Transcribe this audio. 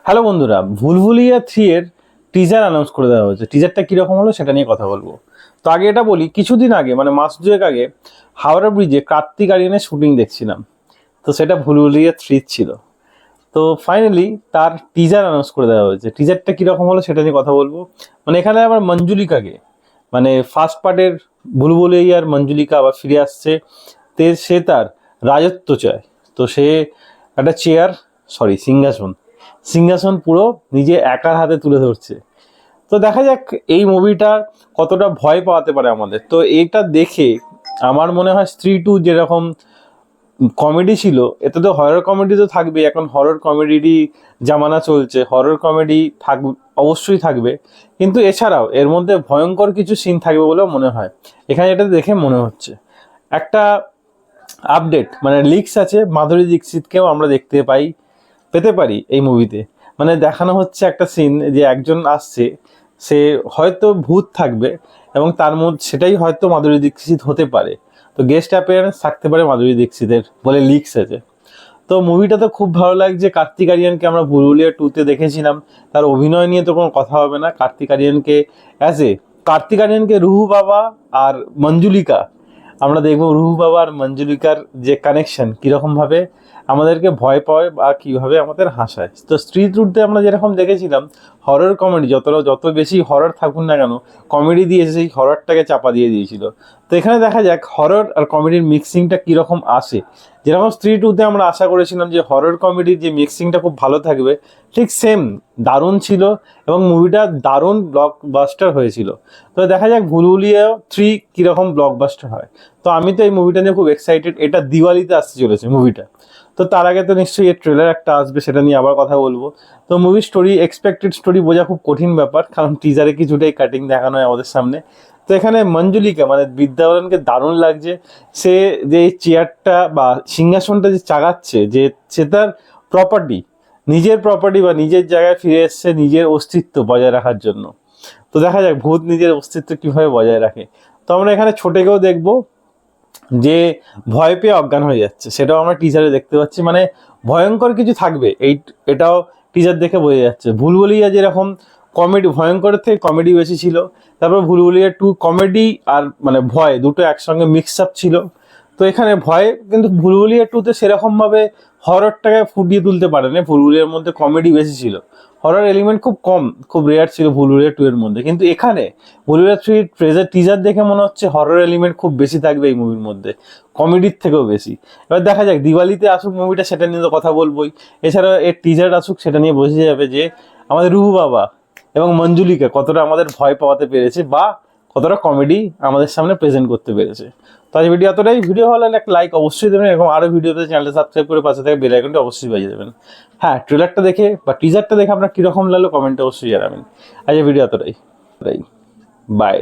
Hello বন্ধুরা, ভুলভুলিয়া 3 এর teaser announce করে দেওয়া হয়েছে। টিজারটা কীরকম হলো সেটা নিয়ে কথা বলবো। তো আগে এটা বলি, কিছুদিন আগে মানে মাস দুয়েক আগে হাওড়া ব্রিজে কার্তিক আরিয়ানের শুটিং দেখছিলাম। তো সেটা ভুলভুলিয়া 3 ছিল। তো ফাইনালি তার টিজার অ্যানাউন্স করে দেওয়া হয়েছে। টিজারটা কীরকম হলো সেটা নিয়ে কথা বলবো। মানে এখানে আবার মঞ্জুলিকাকে, মানে ফার্স্ট পার্টের ভুলভুলিয়ার মঞ্জুলিকা আবার ফিরে আসছে। সে তার রাজত্ব চায়। তো সে একটা সিংহাসন সিংহাসন পুরো নিজে একার হাতে তুলে ধরছে। তো দেখা যাক এই মুভিটা কতটা ভয় পাওয়াতে পারে আমাদের। তো এটা দেখে আমার মনে হয় স্ত্রী 2 যেরকম কমেডি ছিল, এতে তো হরর কমেডি তো থাকবেই। এখন হরর কমেডিরই জামানা চলছে, হরর কমেডি অবশ্যই থাকবে। কিন্তু এছাড়াও এর মধ্যে ভয়ঙ্কর কিছু সিন থাকবে বলেও মনে হয়। এখানে এটা দেখে মনে হচ্ছে একটা আপডেট মানে লিক্স আছে, মাধুরী দীক্ষিতকেও আমরা পেতে পারি এই মুভিতে। মানে দেখানো হচ্ছে একটা সিন যে একজন আসছে, সে হয়তো ভূত থাকবে এবং তার মধ্যে সেটাই হয়তো মাধুরী দীক্ষিত হতে পারে। তো গেস্ট অ্যাপিয়ারেন্স থাকতে পারে মাধুরী দীক্ষিতের বলে লিক্স আছে। তো মুভিটা তো খুব ভালো লাগছে। কার্তিক আরিয়ানকে আমরা ভুলভুলিয়া 2-তে দেখেছিলাম, তার অভিনয় নিয়ে তো কোনো কথা হবে না। কার্তিক আরিয়ানকে রুহু বাবা আর মঞ্জুলিকা, আমরা দেখবো রুহু বাবা আর মঞ্জুলিকার যে কানেকশন কীরকমভাবে আমাদেরকে ভয় পায় বা কীভাবে আমাদের হাসায়। তো স্ত্রী টুতে আমরা যেরকম দেখেছিলাম হরর কমেডি, যত বেশি হরর থাকুন না কেন, কমেডি দিয়ে সেই হররটাকে চাপা দিয়ে দিয়েছিল। তো এখানে দেখা যাক হরর আর কমেডির মিক্সিংটা কীরকম আসে। যেরকম স্ত্রী 2-তে আমরা আশা করেছিলাম যে হরর কমেডির যে মিক্সিংটা খুব ভালো থাকবে, ঠিক সেম দারুণ ছিল এবং মুভিটা দারুণ ব্লকবাস্টার হয়েছিল। তো দেখা যাক ভুলভুলিয়া 3 কীরকম ব্লকবাস্টার হয়। তো আমি তো এই মুভিটা নিয়ে খুব এক্সাইটেড। এটা দিওয়ালিতে আসতে চলেছে মুভিটা। তো তার আগে তো নিশ্চয়ই এর ট্রেলার একটা আসবে, সেটা নিয়ে আবার কথা বলবো। তো মুভির এক্সপেক্টেড স্টোরি বোঝা খুব কঠিন ব্যাপার, কারণ টিজারে কিছুটাই কাটিং দেখানো হয় আমাদের সামনে। তো এখানে মঞ্জুলিকা মানে বিদ্যা বালানকে দারুণ লাগছে। সে যে চেয়ারটা বা সিংহাসনটা যে চাগাচ্ছে, যে সে তার প্রপার্টি, নিজের প্রপার্টি বা নিজের জায়গায় ফিরে এসছে নিজের অস্তিত্ব বজায় রাখার জন্য। তো দেখা যাক ভূত নিজের অস্তিত্ব কীভাবে বজায় রাখে। তো আমরা এখানে ছোটেকেও দেখবো যে ভয় পেয়ে অজ্ঞান হয়ে যাচ্ছে, সেটাও আমরা টিজারে দেখতে পাচ্ছি। মানে ভয়ঙ্কর কিছু থাকবে, এটাও টিজার দেখে বোঝা যাচ্ছে। ভুলভুলিয়া যেরকম কমেডি, ভয়ঙ্করের থেকে কমেডি বেশি ছিল, তারপর ভুলভুলিয়া 2 কমেডি আর মানে ভয় দুটো একসঙ্গে মিক্স আপ ছিল। তো এখানে ভয়, কিন্তু ভুলভুলিয়া 2-তে সেরকমভাবে হররটাকে ফুটিয়ে তুলতে পারে না। ভুলভুলিয়ার মধ্যে কমেডি বেশি ছিল, হরর এলিমেন্ট খুব কম, খুব রেয়ার ছিল ভুলভুলিয়া 2 এর মধ্যে। কিন্তু এখানে ভুলভুলিয়া 3 টিজার দেখে মনে হচ্ছে হরর এলিমেন্ট খুব বেশি থাকবে এই মুভির মধ্যে, কমেডির থেকেও বেশি। এবার দেখা যাক দিওয়ালিতে আসুক মুভিটা, সেটা নিয়ে তো কথা বলবোই। এছাড়া এর টিজার আসুক, সেটা নিয়ে বোঝা যাবে যে আমাদের রুহু বাবা এবং মঞ্জুলিকা কতটা আমাদের ভয় পাওয়াতে পেরেছে বা কতটা কমেডি আমাদের সামনে প্রেজেন্ট করতে পেরেছে। তো আজ ভিডিও এতটাই। ভিডিও ভালো লাগলে একটা লাইক অবশ্যই দেবেন, এরকম আরও ভিডিওতে চ্যানেলটা সাবস্ক্রাইব করে পাশে থেকে বেল আইকনটা অবশ্যই বাজিয়ে দেবেন। হ্যাঁ, ট্রেলারটা দেখে বা টিজারটা দেখে আপনার কীরকম লাগলো কমেন্টে অবশ্যই জানাবেন। আজ ভিডিও এতটাই। বাই।